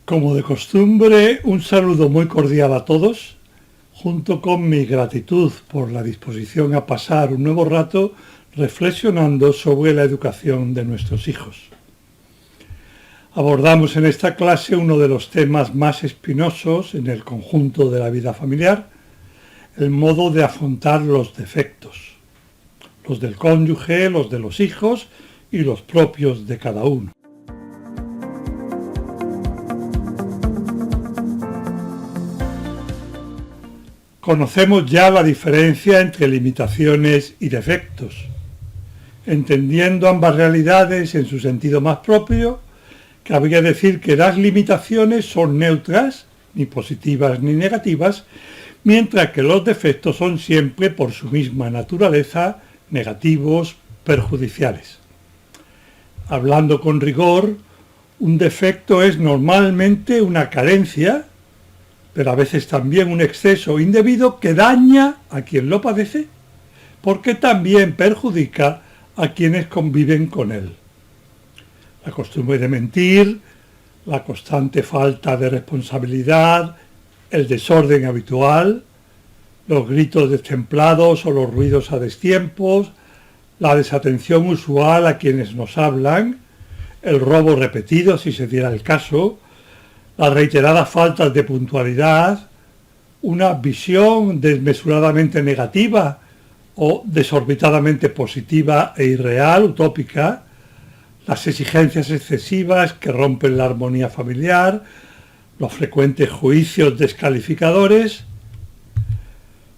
Como de costumbre, un saludo muy cordial a todos, junto con mi gratitud por la disposición a pasar un nuevo rato reflexionando sobre la educación de nuestros hijos. Abordamos en esta clase uno de los temas más espinosos en el conjunto de la vida familiar, el modo de afrontar los defectos, los del cónyuge, los de los hijos y los propios de cada uno. Conocemos ya la diferencia entre limitaciones y defectos. Entendiendo ambas realidades en su sentido más propio, cabría decir que las limitaciones son neutras, ni positivas ni negativas, mientras que los defectos son siempre, por su misma naturaleza, negativos, perjudiciales. Hablando con rigor, un defecto es normalmente una carencia, pero a veces también un exceso indebido que daña a quien lo padece, porque también perjudica a quienes conviven con él. La costumbre de mentir, la constante falta de responsabilidad, el desorden habitual, los gritos destemplados o los ruidos a destiempos, la desatención usual a quienes nos hablan, el robo repetido si se diera el caso, las reiteradas faltas de puntualidad, una visión desmesuradamente negativa o desorbitadamente positiva e irreal, utópica, las exigencias excesivas que rompen la armonía familiar, los frecuentes juicios descalificadores,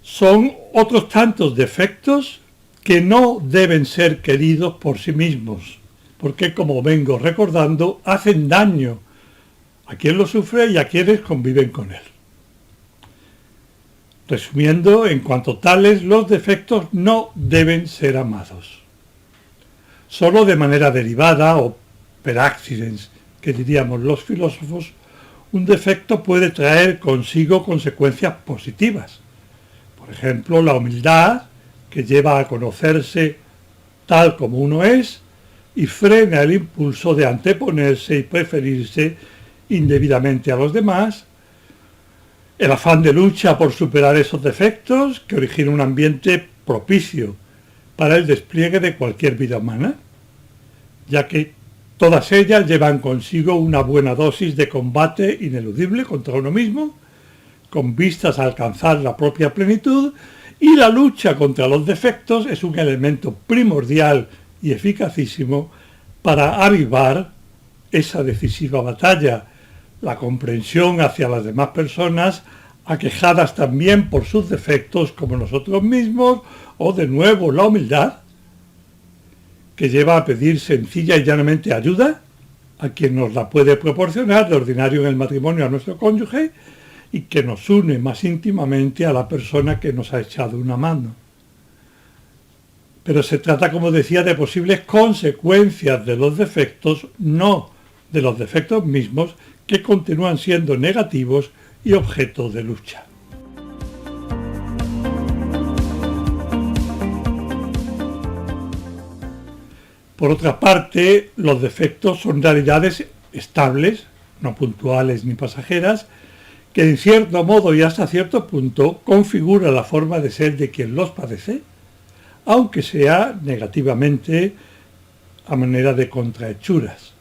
son otros tantos defectos que no deben ser queridos por sí mismos, porque, como vengo recordando, hacen daño a quien lo sufre y a quienes conviven con él. Resumiendo, en cuanto tales, los defectos no deben ser amados. Solo de manera derivada, o per accidens, que diríamos los filósofos, un defecto puede traer consigo consecuencias positivas. Por ejemplo, la humildad, que lleva a conocerse tal como uno es y frena el impulso de anteponerse y preferirse indebidamente a los demás, el afán de lucha por superar esos defectos, que origina un ambiente propicio para el despliegue de cualquier vida humana, ya que todas ellas llevan consigo una buena dosis de combate ineludible contra uno mismo, con vistas a alcanzar la propia plenitud, y la lucha contra los defectos es un elemento primordial y eficacísimo para avivar esa decisiva batalla, la comprensión hacia las demás personas, aquejadas también por sus defectos como nosotros mismos, o de nuevo la humildad, que lleva a pedir sencilla y llanamente ayuda a quien nos la puede proporcionar de ordinario en el matrimonio a nuestro cónyuge y que nos une más íntimamente a la persona que nos ha echado una mano. Pero se trata, como decía, de posibles consecuencias de los defectos, no de los defectos mismos, que continúan siendo negativos y objeto de lucha. Por otra parte, los defectos son realidades estables, no puntuales ni pasajeras, que en cierto modo y hasta cierto punto configuran la forma de ser de quien los padece, aunque sea negativamente a manera de contrahechuras,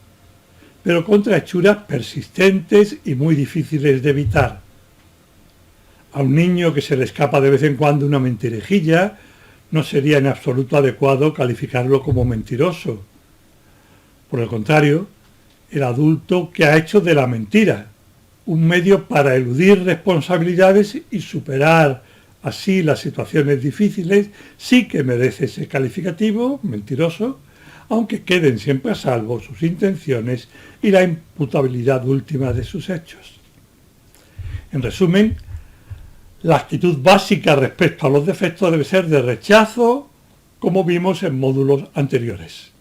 pero contrahechuras persistentes y muy difíciles de evitar. A un niño que se le escapa de vez en cuando una mentirejilla, no sería en absoluto adecuado calificarlo como mentiroso. Por el contrario, el adulto que ha hecho de la mentira un medio para eludir responsabilidades y superar así las situaciones difíciles, sí que merece ese calificativo, mentiroso, aunque queden siempre a salvo sus intenciones y la imputabilidad última de sus hechos. En resumen, la actitud básica respecto a los defectos debe ser de rechazo, como vimos en módulos anteriores.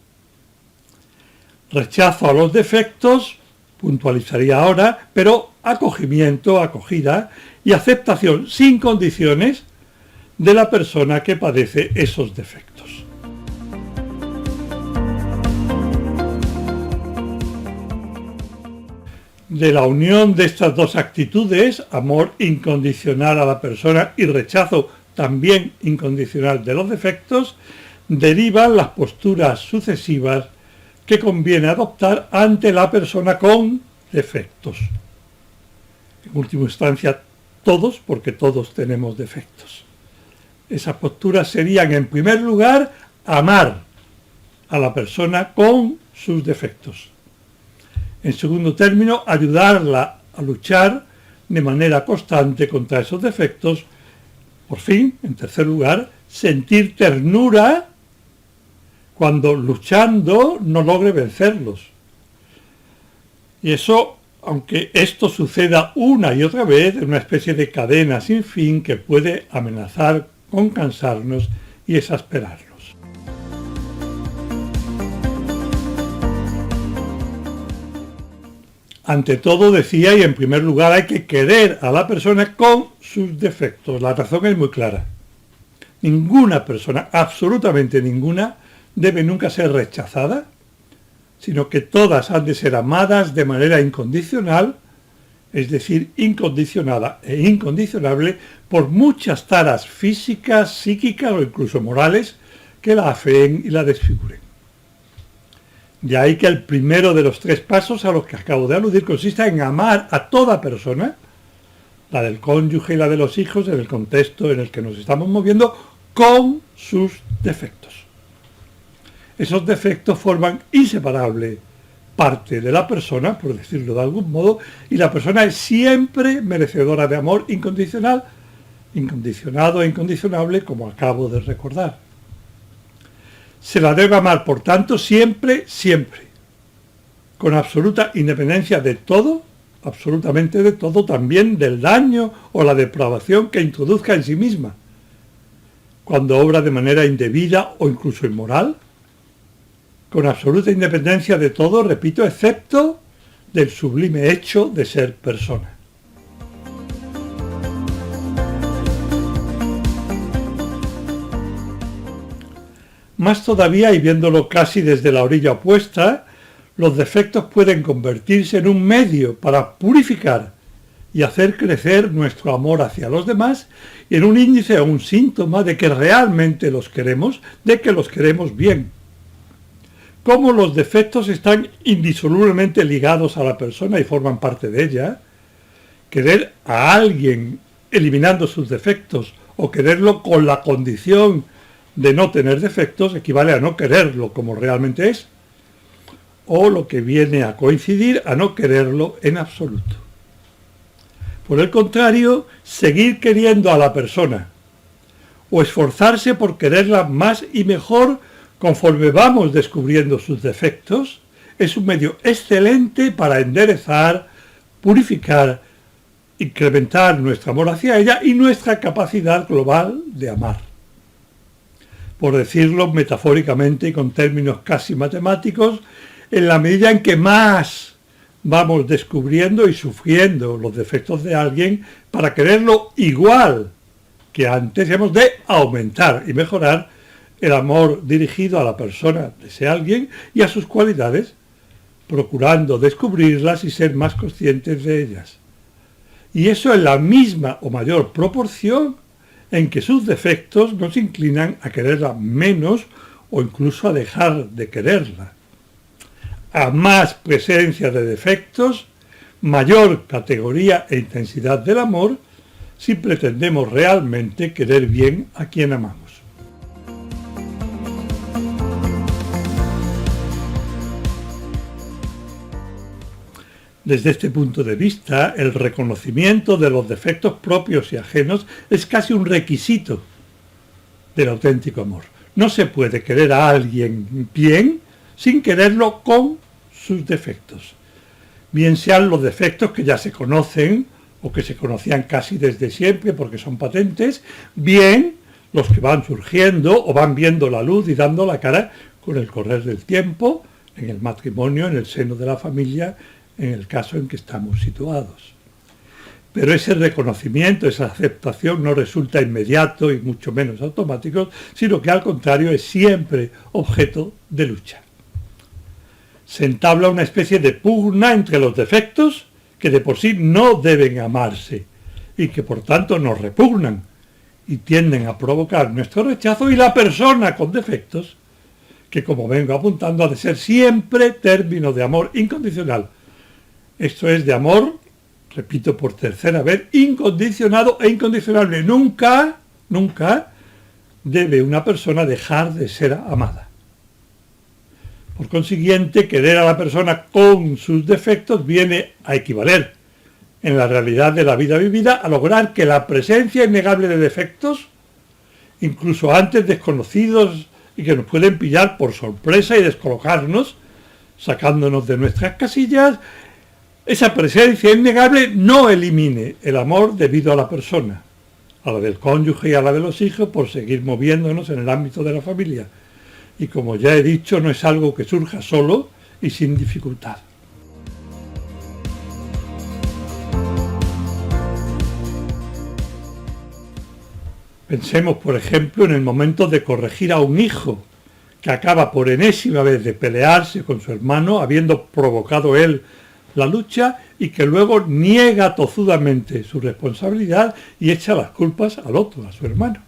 Rechazo a los defectos, puntualizaría ahora, pero acogimiento, acogida y aceptación sin condiciones de la persona que padece esos defectos. De la unión de estas dos actitudes, amor incondicional a la persona y rechazo también incondicional de los defectos, derivan las posturas sucesivas que conviene adoptar ante la persona con defectos. En última instancia, todos, porque todos tenemos defectos. Esas posturas serían, en primer lugar, amar a la persona con sus defectos. En segundo término, ayudarla a luchar de manera constante contra esos defectos. Por fin, en tercer lugar, sentir ternura cuando luchando no logre vencerlos. Y eso, aunque esto suceda una y otra vez, es una especie de cadena sin fin que puede amenazar con cansarnos y exasperarnos. Ante todo, decía, y en primer lugar hay que querer a la persona con sus defectos. La razón es muy clara. Ninguna persona, absolutamente ninguna, debe nunca ser rechazada, sino que todas han de ser amadas de manera incondicional, es decir, incondicionada e incondicionable por muchas taras físicas, psíquicas o incluso morales que la afeen y la desfiguren. De ahí que el primero de los tres pasos a los que acabo de aludir consiste en amar a toda persona, la del cónyuge y la de los hijos, en el contexto en el que nos estamos moviendo, con sus defectos. Esos defectos forman inseparable parte de la persona, por decirlo de algún modo, y la persona es siempre merecedora de amor incondicional, incondicionado e incondicionable, como acabo de recordar. Se la debe amar, por tanto, siempre, siempre, con absoluta independencia de todo, absolutamente de todo, también del daño o la depravación que introduzca en sí misma, cuando obra de manera indebida o incluso inmoral, con absoluta independencia de todo, repito, excepto del sublime hecho de ser persona. Más todavía, y viéndolo casi desde la orilla opuesta, los defectos pueden convertirse en un medio para purificar y hacer crecer nuestro amor hacia los demás, y en un índice o un síntoma de que realmente los queremos, de que los queremos bien. Como los defectos están indisolublemente ligados a la persona y forman parte de ella, querer a alguien eliminando sus defectos o quererlo con la condición de no tener defectos equivale a no quererlo como realmente es, o lo que viene a coincidir a no quererlo en absoluto. Por el contrario, seguir queriendo a la persona o esforzarse por quererla más y mejor conforme vamos descubriendo sus defectos es un medio excelente para enderezar, purificar, incrementar nuestro amor hacia ella y nuestra capacidad global de amar. Por decirlo metafóricamente y con términos casi matemáticos, en la medida en que más vamos descubriendo y sufriendo los defectos de alguien, para quererlo igual que antes, hemos de aumentar y mejorar el amor dirigido a la persona de ese alguien y a sus cualidades, procurando descubrirlas y ser más conscientes de ellas. Y eso en la misma o mayor proporción en que sus defectos nos inclinan a quererla menos o incluso a dejar de quererla. A más presencia de defectos, mayor categoría e intensidad del amor si pretendemos realmente querer bien a quien amamos. Desde este punto de vista, el reconocimiento de los defectos propios y ajenos es casi un requisito del auténtico amor. No se puede querer a alguien bien sin quererlo con sus defectos. Bien sean los defectos que ya se conocen o que se conocían casi desde siempre porque son patentes, bien los que van surgiendo o van viendo la luz y dando la cara con el correr del tiempo, en el matrimonio, en el seno de la familia, en el caso en que estamos situados. Pero ese reconocimiento, esa aceptación no resulta inmediato y mucho menos automático, sino que al contrario es siempre objeto de lucha. Se entabla una especie de pugna entre los defectos que de por sí no deben amarse y que por tanto nos repugnan y tienden a provocar nuestro rechazo, y la persona con defectos, que como vengo apuntando ha de ser siempre término de amor incondicional. Esto es de amor, repito por tercera vez, incondicionado e incondicionable. Nunca debe una persona dejar de ser amada. Por consiguiente, querer a la persona con sus defectos viene a equivaler, en la realidad de la vida vivida, a lograr que la presencia innegable de defectos, incluso antes desconocidos y que nos pueden pillar por sorpresa y descolocarnos, sacándonos de nuestras casillas, esa presencia innegable no elimine el amor debido a la persona, a la del cónyuge y a la de los hijos, por seguir moviéndonos en el ámbito de la familia. Y como ya he dicho, no es algo que surja solo y sin dificultad. Pensemos, por ejemplo, en el momento de corregir a un hijo que acaba por enésima vez de pelearse con su hermano, habiendo provocado él la lucha, y que luego niega tozudamente su responsabilidad y echa las culpas al otro, a su hermano.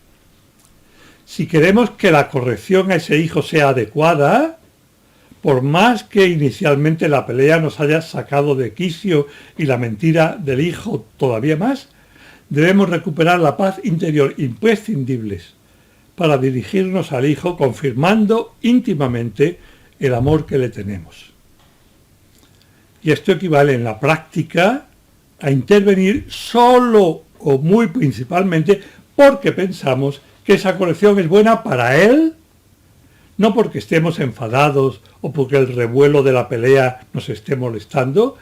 Si queremos que la corrección a ese hijo sea adecuada, por más que inicialmente la pelea nos haya sacado de quicio y la mentira del hijo todavía más, debemos recuperar la paz interior imprescindibles para dirigirnos al hijo confirmando íntimamente el amor que le tenemos. Y esto equivale en la práctica a intervenir solo o muy principalmente porque pensamos que esa corrección es buena para él, no porque estemos enfadados o porque el revuelo de la pelea nos esté molestando,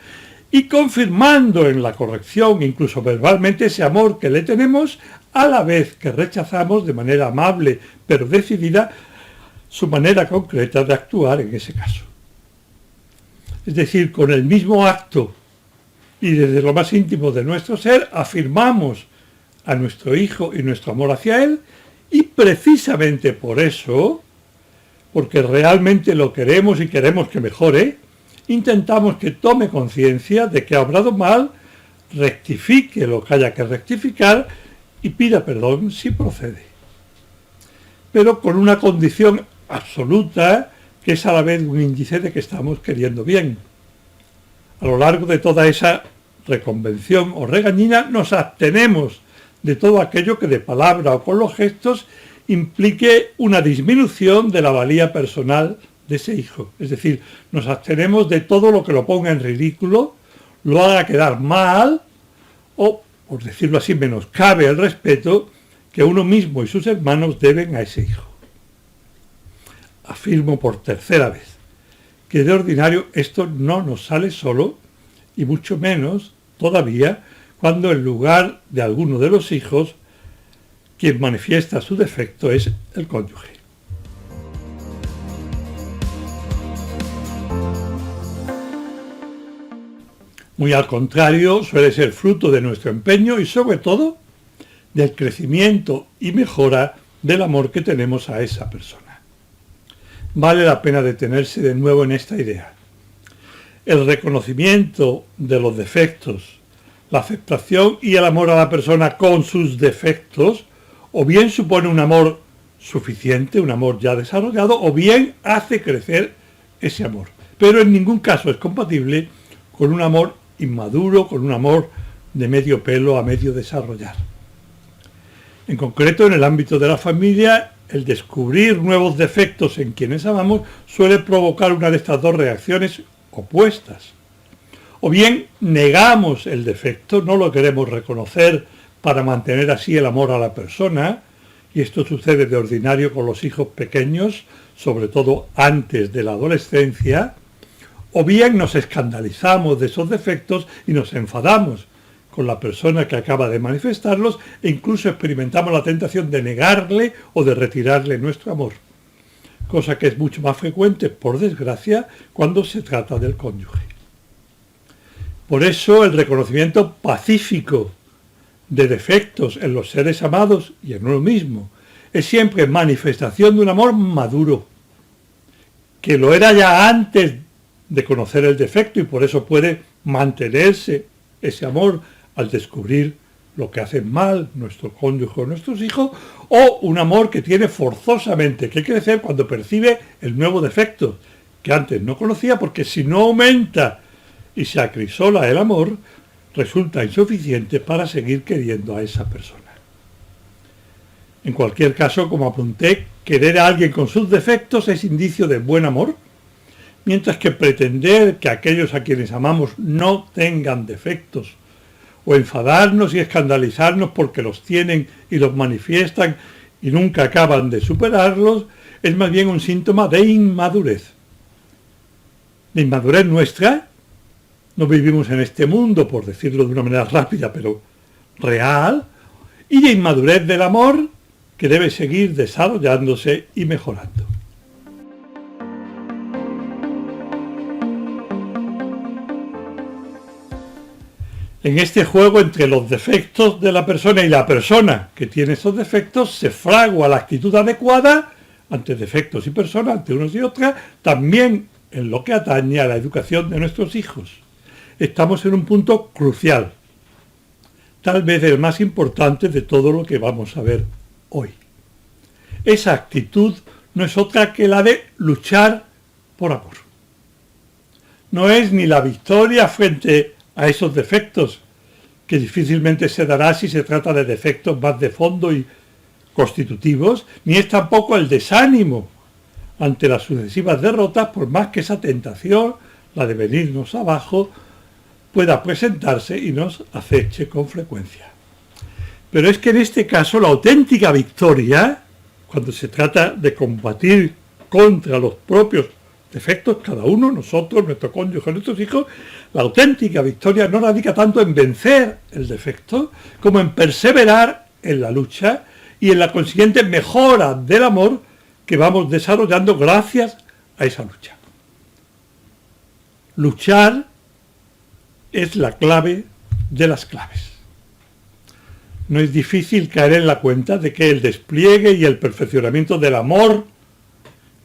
y confirmando en la corrección, incluso verbalmente, ese amor que le tenemos, a la vez que rechazamos de manera amable pero decidida su manera concreta de actuar en ese caso. Es decir, con el mismo acto y desde lo más íntimo de nuestro ser, afirmamos a nuestro hijo y nuestro amor hacia él, y precisamente por eso, porque realmente lo queremos y queremos que mejore, intentamos que tome conciencia de que ha obrado mal, rectifique lo que haya que rectificar y pida perdón si procede. Pero con una condición absoluta, que es a la vez un índice de que estamos queriendo bien. A lo largo de toda esa reconvención o regañina nos abstenemos de todo aquello que de palabra o con los gestos implique una disminución de la valía personal de ese hijo. Es decir, nos abstenemos de todo lo que lo ponga en ridículo, lo haga quedar mal o, por decirlo así, menoscabe el respeto que uno mismo y sus hermanos deben a ese hijo. Afirmo por tercera vez que de ordinario esto no nos sale solo, y mucho menos todavía cuando en lugar de alguno de los hijos quien manifiesta su defecto es el cónyuge. Muy al contrario, suele ser fruto de nuestro empeño y sobre todo del crecimiento y mejora del amor que tenemos a esa persona. Vale la pena detenerse de nuevo en esta idea. El reconocimiento de los defectos, la aceptación y el amor a la persona con sus defectos, o bien supone un amor suficiente, un amor ya desarrollado, o bien hace crecer ese amor. Pero en ningún caso es compatible con un amor inmaduro, con un amor de medio pelo a medio desarrollar. En concreto, en el ámbito de la familia, el descubrir nuevos defectos en quienes amamos suele provocar una de estas dos reacciones opuestas. O bien negamos el defecto, no lo queremos reconocer para mantener así el amor a la persona, y esto sucede de ordinario con los hijos pequeños, sobre todo antes de la adolescencia, o bien nos escandalizamos de esos defectos y nos enfadamos con la persona que acaba de manifestarlos e incluso experimentamos la tentación de negarle o de retirarle nuestro amor, cosa que es mucho más frecuente, por desgracia, cuando se trata del cónyuge. Por eso el reconocimiento pacífico de defectos en los seres amados y en uno mismo es siempre manifestación de un amor maduro, que lo era ya antes de conocer el defecto y por eso puede mantenerse ese amor al descubrir lo que hacen mal nuestro cónyuge o nuestros hijos, o un amor que tiene forzosamente que crecer cuando percibe el nuevo defecto que antes no conocía, porque si no aumenta y se acrisola el amor, resulta insuficiente para seguir queriendo a esa persona. En cualquier caso, como apunté, querer a alguien con sus defectos es indicio de buen amor, mientras que pretender que aquellos a quienes amamos no tengan defectos, o enfadarnos y escandalizarnos porque los tienen y los manifiestan y nunca acaban de superarlos, es más bien un síntoma de inmadurez. De inmadurez nuestra. No vivimos en este mundo, por decirlo de una manera rápida, pero real, y de inmadurez del amor, que debe seguir desarrollándose y mejorando. En este juego entre los defectos de la persona y la persona que tiene esos defectos, se fragua la actitud adecuada ante defectos y personas, ante unos y otras, también en lo que atañe a la educación de nuestros hijos. Estamos en un punto crucial, tal vez el más importante de todo lo que vamos a ver hoy. Esa actitud no es otra que la de luchar por amor. No es ni la victoria frente a esos defectos, que difícilmente se dará si se trata de defectos más de fondo y constitutivos, ni es tampoco el desánimo ante las sucesivas derrotas, por más que esa tentación, la de venirnos abajo, pueda presentarse y nos aceche con frecuencia. Pero es que en este caso la auténtica victoria, cuando se trata de combatir contra los propios defectos, cada uno, nosotros, nuestro cónyuge, nuestros hijos, la auténtica victoria no radica tanto en vencer el defecto como en perseverar en la lucha y en la consiguiente mejora del amor que vamos desarrollando gracias a esa lucha. Luchar es la clave de las claves. No es difícil caer en la cuenta de que el despliegue y el perfeccionamiento del amor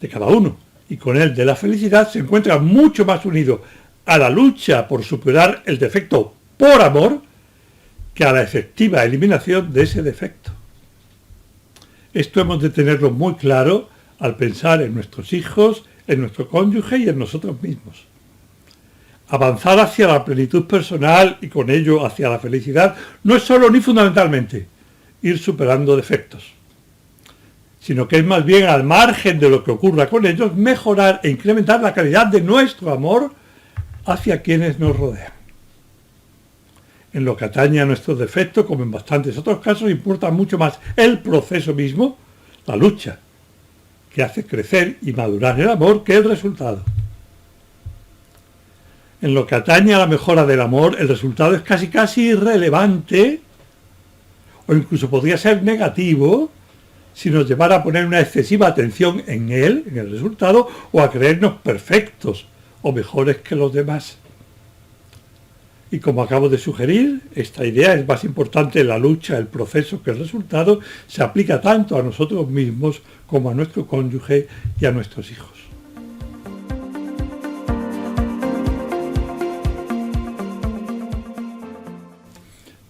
de cada uno y con él de la felicidad se encuentra mucho más unido a la lucha por superar el defecto por amor que a la efectiva eliminación de ese defecto. Esto hemos de tenerlo muy claro al pensar en nuestros hijos, en nuestro cónyuge y en nosotros mismos. Avanzar hacia la plenitud personal y con ello hacia la felicidad no es solo ni fundamentalmente ir superando defectos, sino que es más bien al margen de lo que ocurra con ellos, mejorar e incrementar la calidad de nuestro amor hacia quienes nos rodean. En lo que atañe a nuestros defectos, como en bastantes otros casos, importa mucho más el proceso mismo, la lucha, que hace crecer y madurar el amor, que el resultado. En lo que atañe a la mejora del amor, el resultado es casi irrelevante, o incluso podría ser negativo, si nos llevara a poner una excesiva atención en él, en el resultado, o a creernos perfectos o mejores que los demás. Y como acabo de sugerir, esta idea es más importante en la lucha, el proceso, que el resultado, se aplica tanto a nosotros mismos como a nuestro cónyuge y a nuestros hijos.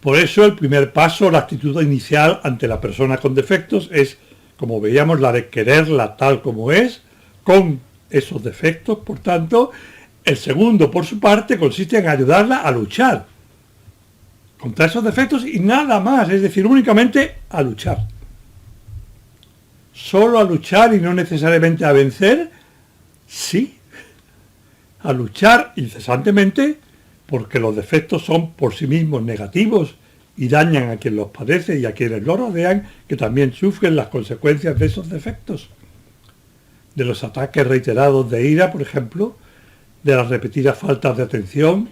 Por eso el primer paso, la actitud inicial ante la persona con defectos es, como veíamos, la de quererla tal como es, con esos defectos. Por tanto, el segundo, por su parte, consiste en ayudarla a luchar contra esos defectos y nada más, es decir, únicamente a luchar. ¿Solo a luchar y no necesariamente a vencer? Sí, a luchar incesantemente, porque los defectos son por sí mismos negativos y dañan a quien los padece y a quienes los rodean, que también sufren las consecuencias de esos defectos. De los ataques reiterados de ira, por ejemplo, de las repetidas faltas de atención,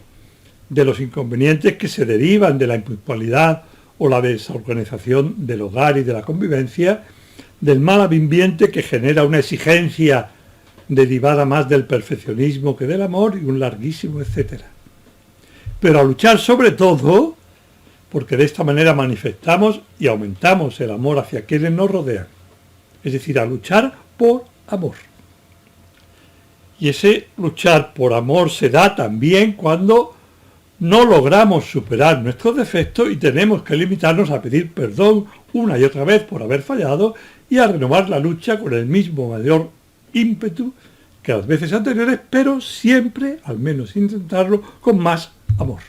de los inconvenientes que se derivan de la impuntualidad o la desorganización del hogar y de la convivencia, del mal ambiente que genera una exigencia derivada más del perfeccionismo que del amor y un larguísimo etcétera. Pero a luchar sobre todo, porque de esta manera manifestamos y aumentamos el amor hacia quienes nos rodean. Es decir, a luchar por amor. Y ese luchar por amor se da también cuando no logramos superar nuestros defectos y tenemos que limitarnos a pedir perdón una y otra vez por haber fallado y a renovar la lucha con el mismo mayor ímpetu que las veces anteriores, pero siempre, al menos intentarlo, con más amor.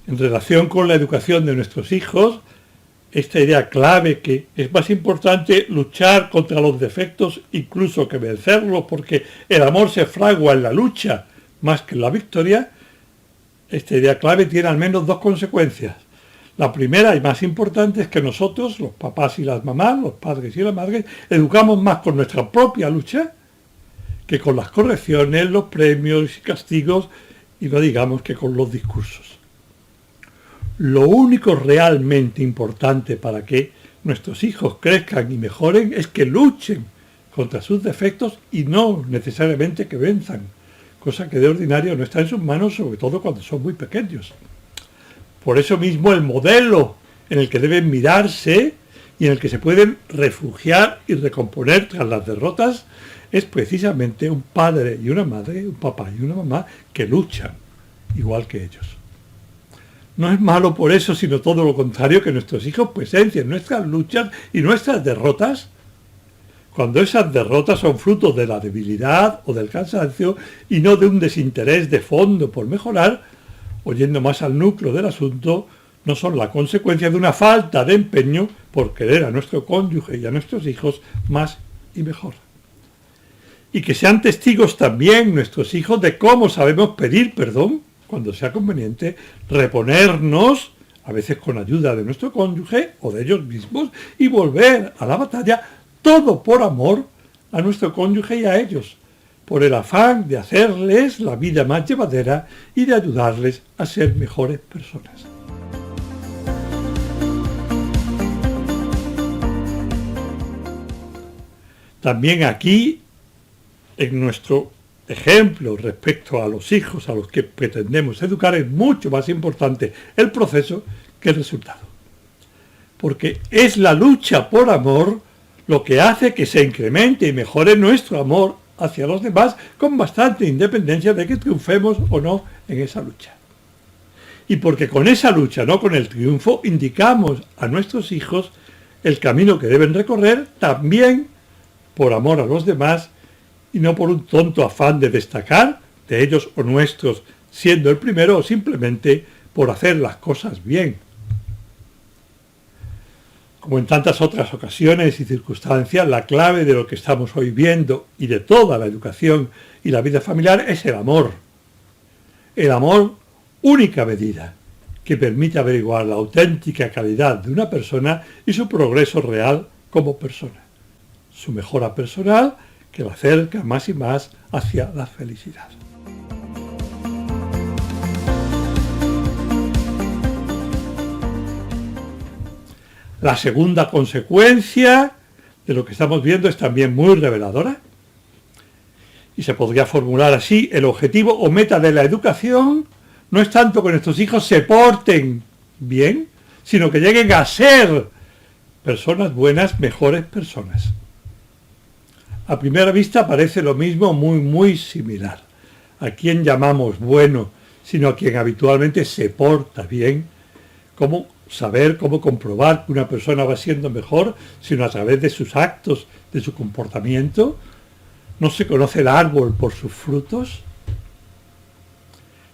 En relación con la educación de nuestros hijos, esta idea clave que es más importante luchar contra los defectos incluso que vencerlos, porque el amor se fragua en la lucha más que en la victoria, esta idea clave tiene al menos dos consecuencias. La primera y más importante es que nosotros, los papás y las mamás, los padres y las madres, educamos más con nuestra propia lucha que con las correcciones, los premios y castigos, y no digamos que con los discursos. Lo único realmente importante para que nuestros hijos crezcan y mejoren es que luchen contra sus defectos y no necesariamente que venzan, cosa que de ordinario no está en sus manos, sobre todo cuando son muy pequeños. Por eso mismo el modelo en el que deben mirarse y en el que se pueden refugiar y recomponer tras las derrotas es precisamente un padre y una madre, un papá y una mamá que luchan igual que ellos. No es malo por eso, sino todo lo contrario, que nuestros hijos presencien nuestras luchas y nuestras derrotas, cuando esas derrotas son frutos de la debilidad o del cansancio y no de un desinterés de fondo por mejorar, o yendo más al núcleo del asunto, no son la consecuencia de una falta de empeño por querer a nuestro cónyuge y a nuestros hijos más y mejor. Y que sean testigos también nuestros hijos de cómo sabemos pedir perdón cuando sea conveniente, reponernos, a veces con ayuda de nuestro cónyuge o de ellos mismos, y volver a la batalla, todo por amor a nuestro cónyuge y a ellos, por el afán de hacerles la vida más llevadera y de ayudarles a ser mejores personas. También aquí, en nuestro ejemplo respecto a los hijos a los que pretendemos educar, es mucho más importante el proceso que el resultado. Porque es la lucha por amor lo que hace que se incremente y mejore nuestro amor hacia los demás con bastante independencia de que triunfemos o no en esa lucha. Y porque con esa lucha, no con el triunfo, indicamos a nuestros hijos el camino que deben recorrer también por amor a los demás y no por un tonto afán de destacar, de ellos o nuestros, siendo el primero o simplemente por hacer las cosas bien. Como en tantas otras ocasiones y circunstancias, la clave de lo que estamos hoy viendo y de toda la educación y la vida familiar es el amor. El amor, única medida, que permite averiguar la auténtica calidad de una persona y su progreso real como persona. Su mejora personal, que la acerca más y más hacia la felicidad. La segunda consecuencia de lo que estamos viendo es también muy reveladora y se podría formular así: el objetivo o meta de la educación no es tanto que nuestros hijos se porten bien, sino que lleguen a ser personas buenas, mejores personas. A primera vista parece lo mismo, muy similar. ¿A quién llamamos bueno, sino a quien habitualmente se porta bien? ¿Cómo saber, cómo comprobar que una persona va siendo mejor, sino a través de sus actos, de su comportamiento? ¿No se conoce el árbol por sus frutos?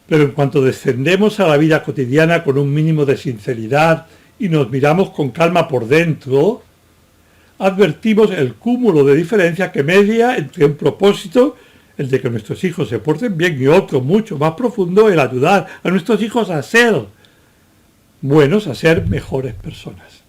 Pero en cuanto descendemos a la vida cotidiana con un mínimo de sinceridad y nos miramos con calma por dentro, advertimos el cúmulo de diferencias que media entre un propósito, el de que nuestros hijos se porten bien, y otro mucho más profundo, el ayudar a nuestros hijos a ser buenos, a ser mejores personas.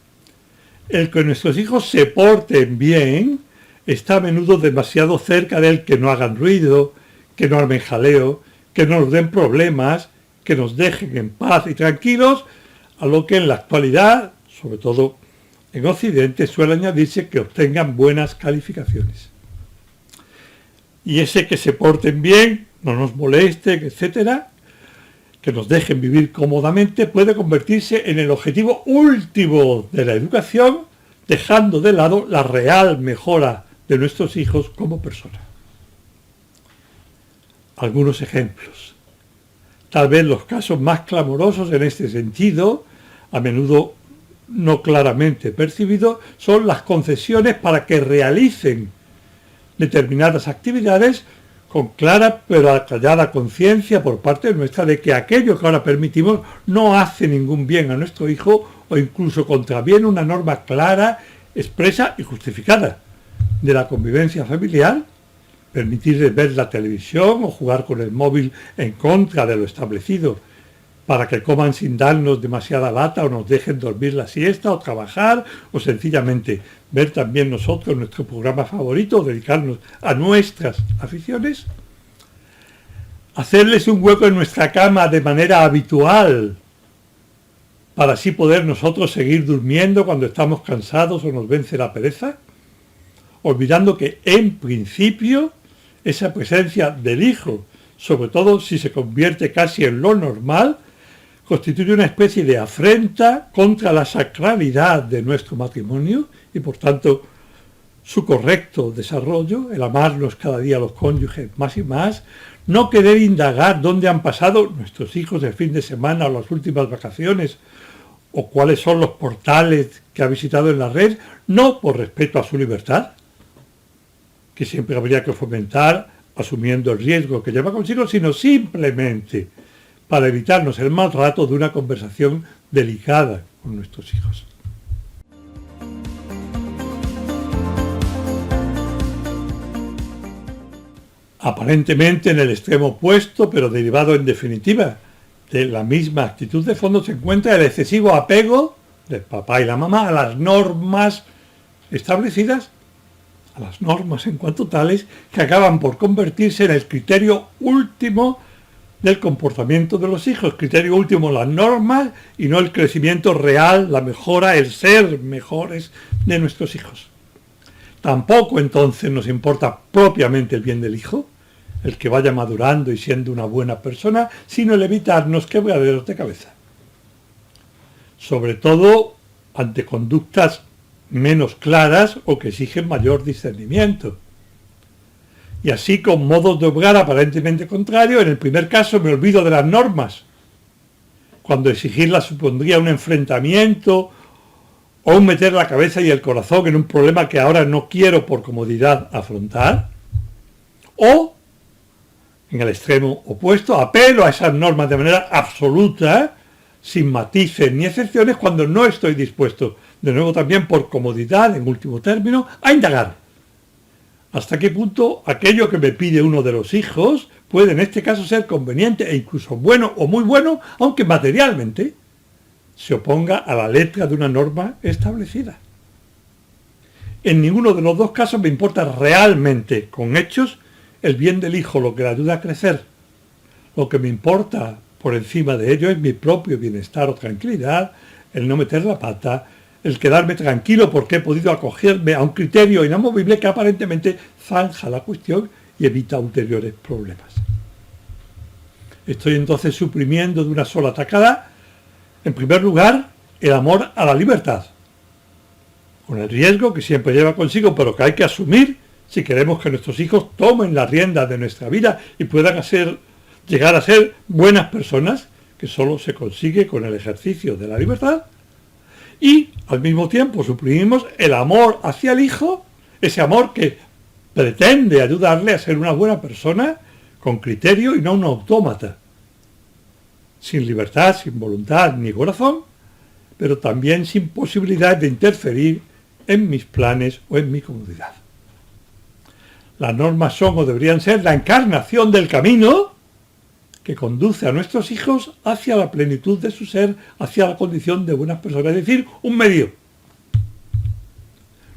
El que nuestros hijos se porten bien está a menudo demasiado cerca del que no hagan ruido, que no armen jaleo, que no nos den problemas, que nos dejen en paz y tranquilos, a lo que en la actualidad, sobre todo en Occidente, suele añadirse que obtengan buenas calificaciones. Y ese que se porten bien, no nos molesten, etcétera, que nos dejen vivir cómodamente, puede convertirse en el objetivo último de la educación, dejando de lado la real mejora de nuestros hijos como personas. algunos ejemplos. Tal vez los casos más clamorosos en este sentido, a menudo no claramente percibidos, son las concesiones para que realicen determinadas actividades con clara pero acallada conciencia por parte nuestra de que aquello que ahora permitimos no hace ningún bien a nuestro hijo o incluso contraviene una norma clara, expresa y justificada de la convivencia familiar. Permitirles ver la televisión o jugar con el móvil en contra de lo establecido para que coman sin darnos demasiada lata o nos dejen dormir la siesta o trabajar o sencillamente ver también nosotros nuestro programa favorito o dedicarnos a nuestras aficiones. Hacerles un hueco en nuestra cama de manera habitual para así poder nosotros seguir durmiendo cuando estamos cansados o nos vence la pereza, olvidando que en principio esa presencia del hijo, sobre todo si se convierte casi en lo normal, constituye una especie de afrenta contra la sacralidad de nuestro matrimonio y por tanto su correcto desarrollo, el amarnos cada día a los cónyuges más y más, no querer indagar dónde han pasado nuestros hijos el fin de semana o las últimas vacaciones o cuáles son los portales que ha visitado en la red, no por respeto a su libertad, que siempre habría que fomentar asumiendo el riesgo que lleva consigo, sino simplemente para evitarnos el mal rato de una conversación delicada con nuestros hijos. Aparentemente en el extremo opuesto, pero derivado en definitiva de la misma actitud de fondo, se encuentra el excesivo apego del papá y la mamá a las normas establecidas, a las normas en cuanto tales, que acaban por convertirse en el criterio último del comportamiento de los hijos. Criterio último, las normas y no el crecimiento real, la mejora, el ser mejores de nuestros hijos. Tampoco entonces nos importa propiamente el bien del hijo, el que vaya madurando y siendo una buena persona, sino el evitarnos quebraderos de cabeza. Sobre todo ante conductas menos claras o que exigen mayor discernimiento. Y así con modos de obrar aparentemente contrarios, en el primer caso me olvido de las normas, cuando exigirlas supondría un enfrentamiento o un meter la cabeza y el corazón en un problema que ahora no quiero por comodidad afrontar, o en el extremo opuesto, apelo a esas normas de manera absoluta, sin matices ni excepciones, cuando no estoy dispuesto, de nuevo también por comodidad, en último término, a indagar hasta qué punto aquello que me pide uno de los hijos puede en este caso ser conveniente e incluso bueno o muy bueno, aunque materialmente se oponga a la letra de una norma establecida. En ninguno de los dos casos me importa realmente, con hechos, el bien del hijo, lo que le ayuda a crecer. Lo que me importa por encima de ello es mi propio bienestar o tranquilidad, el no meter la pata, el quedarme tranquilo porque he podido acogerme a un criterio inamovible que aparentemente zanja la cuestión y evita ulteriores problemas. Estoy entonces suprimiendo de una sola tacada, en primer lugar, el amor a la libertad, con el riesgo que siempre lleva consigo, pero que hay que asumir si queremos que nuestros hijos tomen las riendas de nuestra vida y puedan llegar a ser buenas personas, que solo se consigue con el ejercicio de la libertad. Y al mismo tiempo suprimimos el amor hacia el hijo, ese amor que pretende ayudarle a ser una buena persona con criterio y no un autómata, sin libertad, sin voluntad ni corazón, pero también sin posibilidad de interferir en mis planes o en mi comodidad. Las normas son o deberían ser la encarnación del camino que conduce a nuestros hijos hacia la plenitud de su ser, hacia la condición de buenas personas, es decir, un medio.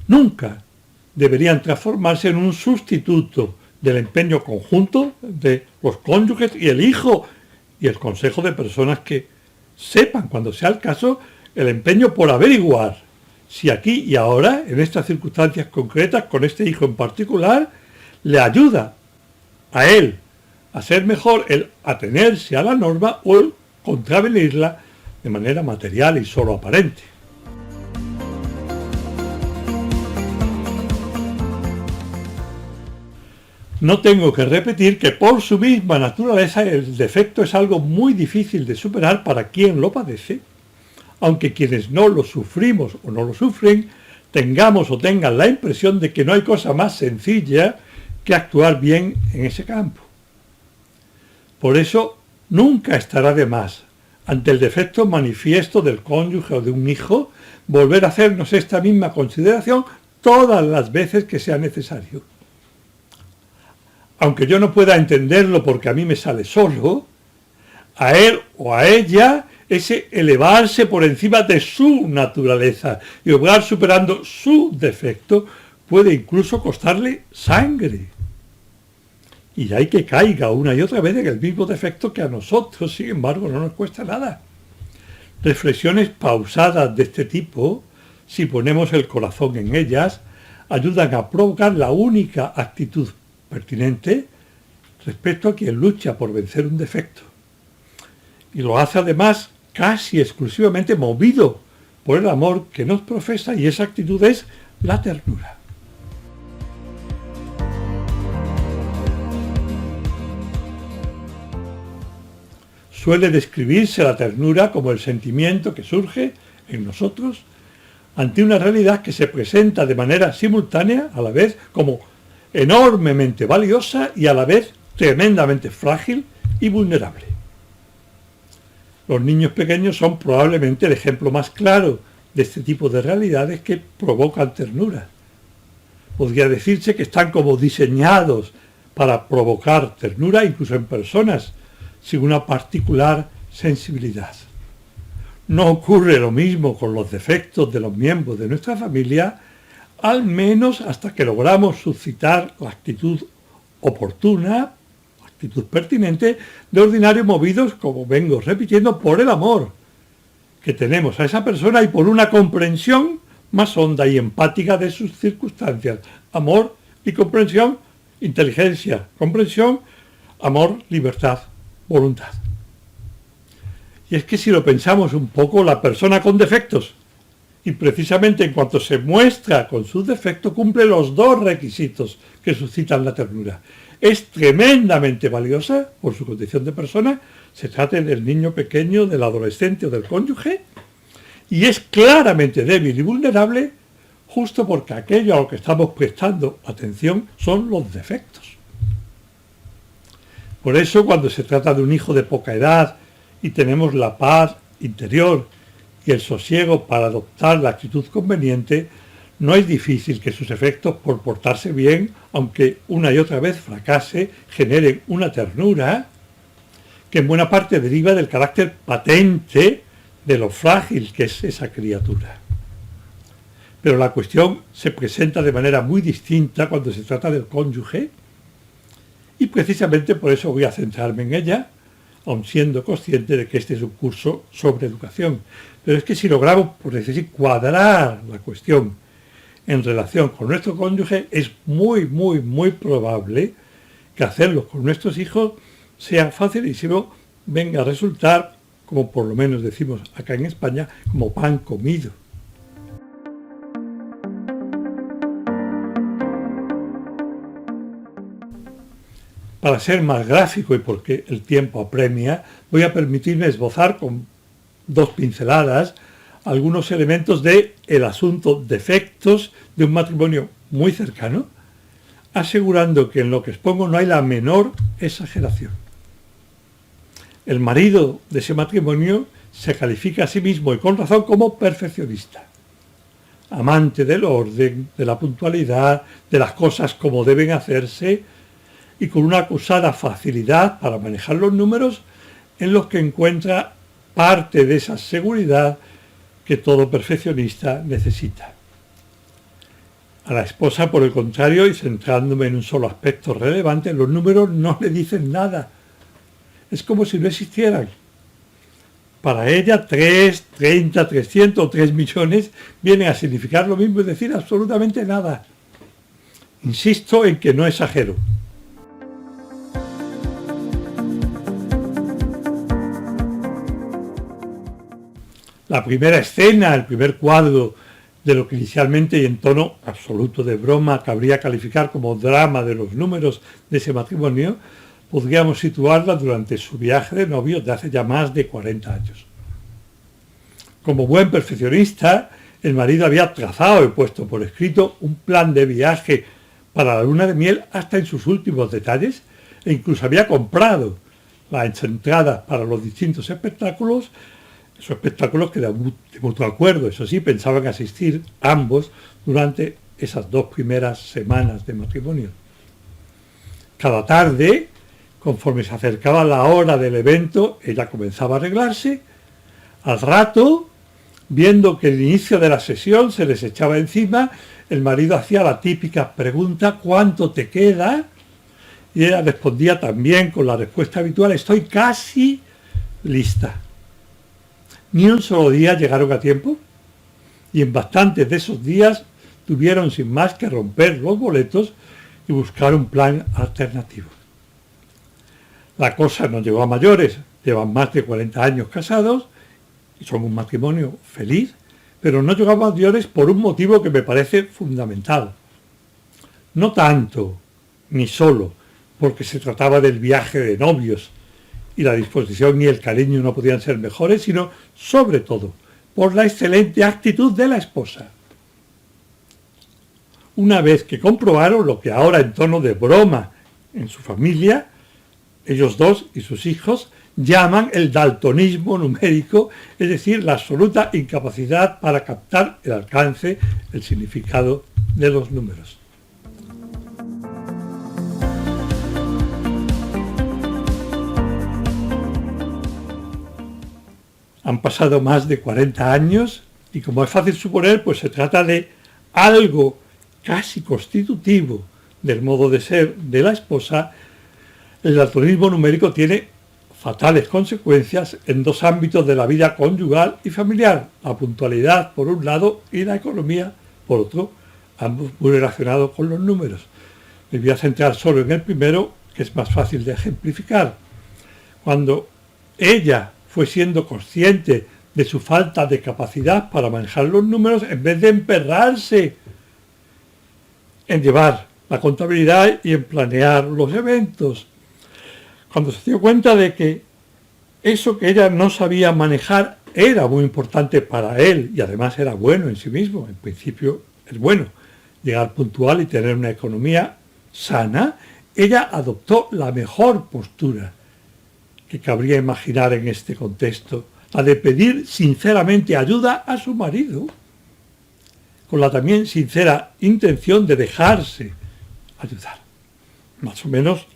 Nunca deberían transformarse en un sustituto del empeño conjunto de los cónyuges y el hijo y el consejo de personas que sepan, cuando sea el caso, el empeño por averiguar si aquí y ahora, en estas circunstancias concretas, con este hijo en particular, le ayuda a él a ser mejor el atenerse a la norma o el contravenirla de manera material y solo aparente. No tengo que repetir que por su misma naturaleza el defecto es algo muy difícil de superar para quien lo padece, aunque quienes no lo sufrimos o no lo sufren, tengamos o tengan la impresión de que no hay cosa más sencilla que actuar bien en ese campo. Por eso, nunca estará de más, ante el defecto manifiesto del cónyuge o de un hijo, volver a hacernos esta misma consideración todas las veces que sea necesario. Aunque yo no pueda entenderlo porque a mí me sale solo, a él o a ella ese elevarse por encima de su naturaleza y obrar superando su defecto puede incluso costarle sangre. Y de ahí que caiga una y otra vez en el mismo defecto que a nosotros, sin embargo, no nos cuesta nada. Reflexiones pausadas de este tipo, si ponemos el corazón en ellas, ayudan a provocar la única actitud pertinente respecto a quien lucha por vencer un defecto. Y lo hace además casi exclusivamente movido por el amor que nos profesa, y esa actitud es la ternura. Suele describirse la ternura como el sentimiento que surge en nosotros ante una realidad que se presenta de manera simultánea, a la vez como enormemente valiosa y a la vez tremendamente frágil y vulnerable. Los niños pequeños son probablemente el ejemplo más claro de este tipo de realidades que provocan ternura. Podría decirse que están como diseñados para provocar ternura incluso en personas sin una particular sensibilidad. No ocurre lo mismo con los defectos de los miembros de nuestra familia, al menos hasta que logramos suscitar la actitud oportuna, la actitud pertinente, de ordinario movidos, como vengo repitiendo, por el amor que tenemos a esa persona y por una comprensión más honda y empática de sus circunstancias. Amor y comprensión, inteligencia, comprensión, amor, libertad, voluntad. Y es que si lo pensamos un poco, la persona con defectos, y precisamente en cuanto se muestra con sus defectos, cumple los dos requisitos que suscitan la ternura. Es tremendamente valiosa por su condición de persona, se trate del niño pequeño, del adolescente o del cónyuge, y es claramente débil y vulnerable justo porque aquello a lo que estamos prestando atención son los defectos. Por eso, cuando se trata de un hijo de poca edad y tenemos la paz interior y el sosiego para adoptar la actitud conveniente, no es difícil que sus efectos por portarse bien, aunque una y otra vez fracase, generen una ternura que en buena parte deriva del carácter patente de lo frágil que es esa criatura. Pero la cuestión se presenta de manera muy distinta cuando se trata del cónyuge, y precisamente por eso voy a centrarme en ella, aun siendo consciente de que este es un curso sobre educación. Pero es que si logramos, por decir, cuadrar la cuestión en relación con nuestro cónyuge, es muy probable que hacerlo con nuestros hijos sea facilísimo, venga a resultar, como por lo menos decimos acá en España, como pan comido. Para ser más gráfico y porque el tiempo apremia, voy a permitirme esbozar con dos pinceladas algunos elementos del asunto defectos de un matrimonio muy cercano, asegurando que en lo que expongo no hay la menor exageración. El marido de ese matrimonio se califica a sí mismo y con razón como perfeccionista, amante del orden, de la puntualidad, de las cosas como deben hacerse, y con una acusada facilidad para manejar los números en los que encuentra parte de esa seguridad que todo perfeccionista necesita. A la esposa, por el contrario, y centrándome en un solo aspecto relevante, los números no le dicen nada. Es como si no existieran. Para ella 3, 30, 300 o 3 millones vienen a significar lo mismo, es decir, absolutamente nada. Insisto en que no exagero. La primera escena, el primer cuadro de lo que inicialmente y en tono absoluto de broma cabría calificar como drama de los números de ese matrimonio, podríamos situarla durante su viaje de novios de hace ya más de 40 años. Como buen perfeccionista, el marido había trazado y puesto por escrito un plan de viaje para la luna de miel hasta en sus últimos detalles, e incluso había comprado las entradas para los distintos espectáculos, esos espectáculos que de mutuo acuerdo, eso sí, pensaban asistir ambos durante esas 2 primeras semanas de matrimonio. Cada tarde, conforme se acercaba la hora del evento, ella comenzaba a arreglarse. Al rato, viendo que el inicio de la sesión se les echaba encima, el marido hacía la típica pregunta: ¿cuánto te queda? Y ella respondía también con la respuesta habitual: estoy casi lista. Ni un solo día llegaron a tiempo, y en bastantes de esos días tuvieron sin más que romper los boletos y buscar un plan alternativo. La cosa no llegó a mayores, llevan más de 40 años casados y son un matrimonio feliz, pero no llegó a mayores por un motivo que me parece fundamental. No tanto, ni solo, porque se trataba del viaje de novios y la disposición y el cariño no podían ser mejores, sino sobre todo por la excelente actitud de la esposa. Una vez que comprobaron lo que ahora en tono de broma en su familia, ellos dos y sus hijos llaman el daltonismo numérico, es decir, la absoluta incapacidad para captar el alcance, el significado de los números. Han pasado más de 40 años y, como es fácil suponer, pues se trata de algo casi constitutivo del modo de ser de la esposa. El daltonismo numérico tiene fatales consecuencias en 2 ámbitos de la vida conyugal y familiar: la puntualidad por un lado y la economía por otro, ambos muy relacionados con los números. Me voy a centrar solo en el primero, que es más fácil de ejemplificar. Cuando ella fue siendo consciente de su falta de capacidad para manejar los números, en vez de emperrarse en llevar la contabilidad y en planear los eventos, cuando se dio cuenta de que eso que ella no sabía manejar era muy importante para él y además era bueno en sí mismo, en principio es bueno llegar puntual y tener una economía sana, ella adoptó la mejor postura que cabría imaginar en este contexto, la de pedir sinceramente ayuda a su marido, con la también sincera intención de dejarse ayudar. Más o menos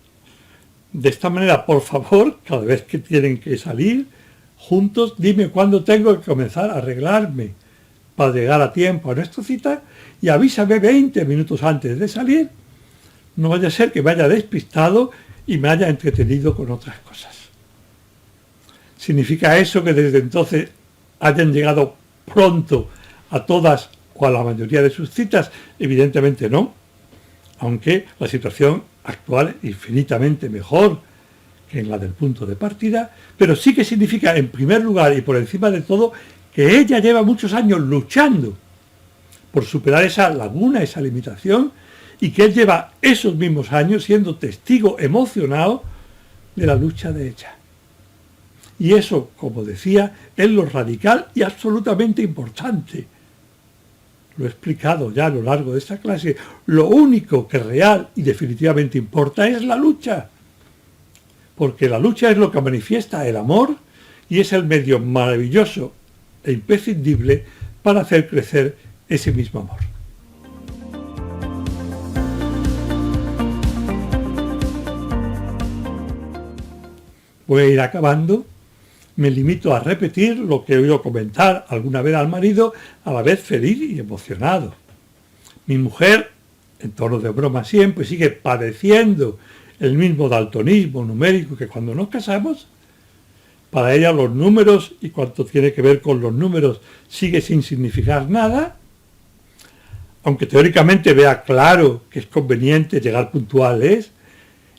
de esta manera: por favor, cada vez que tienen que salir juntos, dime cuándo tengo que comenzar a arreglarme para llegar a tiempo a nuestra cita y avísame 20 minutos antes de salir, no vaya a ser que me haya despistado y me haya entretenido con otras cosas. ¿Significa eso que desde entonces hayan llegado pronto a todas o a la mayoría de sus citas? Evidentemente no, aunque la situación actual es infinitamente mejor que en la del punto de partida, pero sí que significa, en primer lugar y por encima de todo, que ella lleva muchos años luchando por superar esa laguna, esa limitación, y que él lleva esos mismos años siendo testigo emocionado de la lucha de ella. Y eso, como decía, es lo radical y absolutamente importante. Lo he explicado ya a lo largo de esta clase. Lo único que real y definitivamente importa es la lucha. Porque la lucha es lo que manifiesta el amor y es el medio maravilloso e imprescindible para hacer crecer ese mismo amor. Voy a ir acabando. Me limito a repetir lo que he oído comentar alguna vez al marido, a la vez feliz y emocionado. Mi mujer, en tono de broma siempre, sigue padeciendo el mismo daltonismo numérico que cuando nos casamos. Para ella los números y cuanto tiene que ver con los números sigue sin significar nada. Aunque teóricamente vea claro que es conveniente llegar puntuales,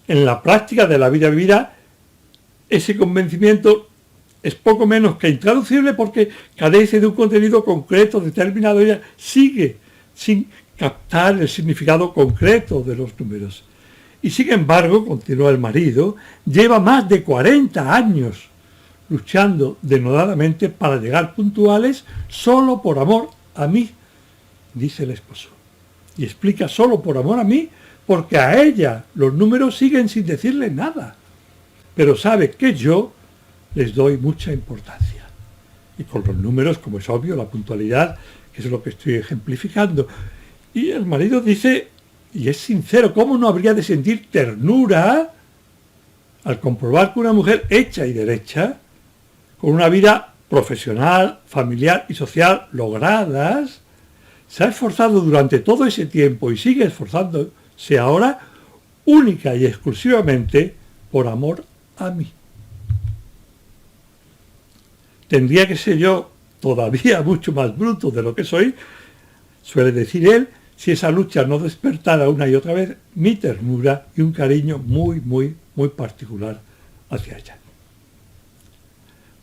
en la práctica de la vida vivida ese convencimiento es poco menos que intraducible porque carece de un contenido concreto determinado. Ella sigue sin captar el significado concreto de los números. Y sin embargo, continúa el marido, lleva más de 40 años luchando denodadamente para llegar puntuales solo por amor a mí, dice el esposo. Y explica solo por amor a mí, porque a ella los números siguen sin decirle nada. Pero sabe que yo les doy mucha importancia. Y con los números, como es obvio, la puntualidad, que es lo que estoy ejemplificando. Y el marido dice, y es sincero, ¿cómo no habría de sentir ternura al comprobar que una mujer hecha y derecha, con una vida profesional, familiar y social logradas, se ha esforzado durante todo ese tiempo y sigue esforzándose ahora única y exclusivamente por amor a mí? Tendría que ser yo todavía mucho más bruto de lo que soy, suele decir él, si esa lucha no despertara una y otra vez mi ternura y un cariño muy, muy, muy particular hacia ella.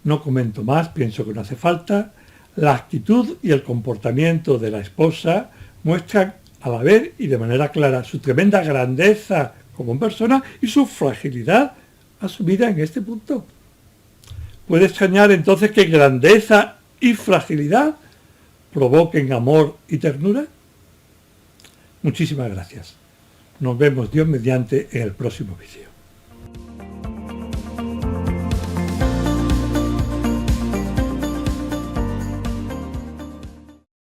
No comento más, pienso que no hace falta. La actitud y el comportamiento de la esposa muestran a la vez y de manera clara su tremenda grandeza como persona y su fragilidad asumida en este punto. ¿Puede extrañar entonces que grandeza y fragilidad provoquen amor y ternura? Muchísimas gracias. Nos vemos Dios mediante en el próximo vídeo.